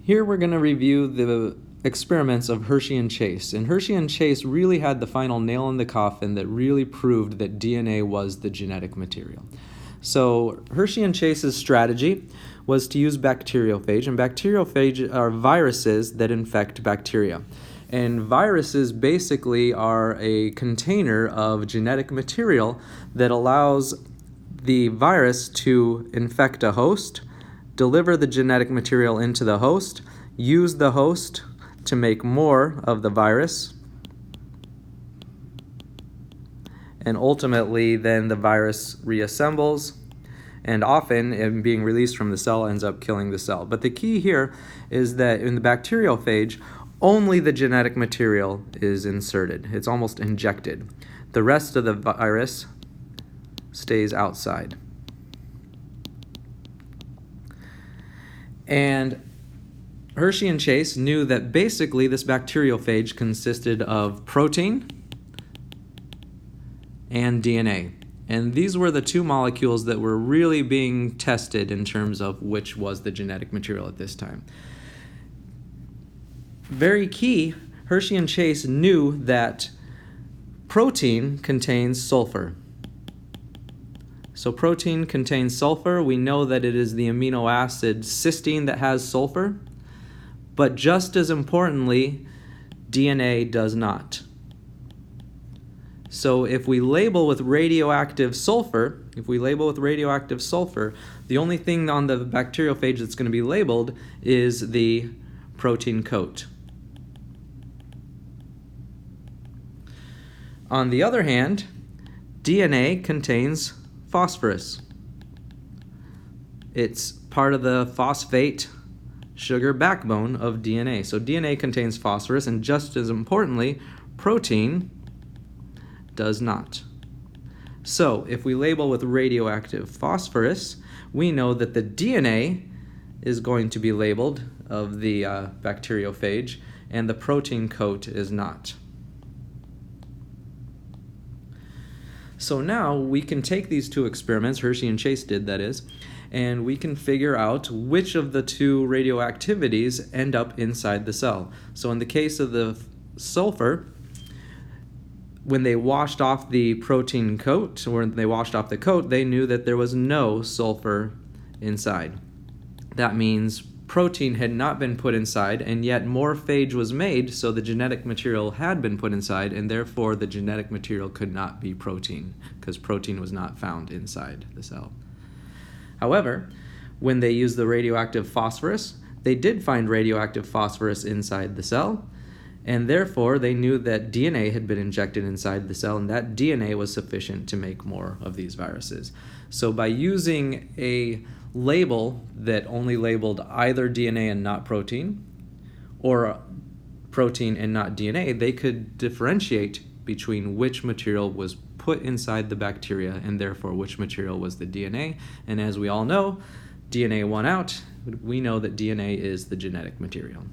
Here we're going to review the experiments of Hershey and Chase. And Hershey and Chase really had the final nail in the coffin that really proved that DNA was the genetic material. So Hershey and Chase's strategy was to use bacteriophage, and bacteriophage are viruses that infect bacteria. And viruses basically are a container of genetic material that allows the virus to infect a host, deliver the genetic material into the host, use the host to make more of the virus, and ultimately then the virus reassembles, and often in being released from the cell ends up killing the cell. But the key here is that in the bacteriophage, only the genetic material is inserted. It's almost injected. The rest of the virus stays outside. And Hershey and Chase knew that basically this bacteriophage consisted of protein and DNA. And these were the two molecules that were really being tested in terms of which was the genetic material at this time. Very key, Hershey and Chase knew that protein contains sulfur. So protein contains sulfur. We know that it is the amino acid cysteine that has sulfur, but just as importantly, DNA does not. So if we label with radioactive sulfur, the only thing on the bacteriophage that's going to be labeled is the protein coat. On the other hand, DNA contains phosphorus. It's part of the phosphate sugar backbone of DNA. So DNA contains phosphorus, and just as importantly, protein does not. So if we label with radioactive phosphorus, we know that the DNA is going to be labeled of the bacteriophage, and the protein coat is not. So now we can take these two experiments, Hershey and Chase did, that is, and we can figure out which of the two radioactivities end up inside the cell. So in the case of the sulfur, when they washed off the protein coat, or they washed off the coat, they knew that there was no sulfur inside. That means protein had not been put inside, and yet more phage was made, so the genetic material had been put inside, and therefore the genetic material could not be protein, because protein was not found inside the cell. However, when they used the radioactive phosphorus, they did find radioactive phosphorus inside the cell, and therefore they knew that DNA had been injected inside the cell, and that DNA was sufficient to make more of these viruses. So by using a label that only labeled either DNA and not protein, or protein and not DNA, they could differentiate between which material was put inside the bacteria and therefore which material was the DNA. And as we all know, DNA won out. We know that DNA is the genetic material.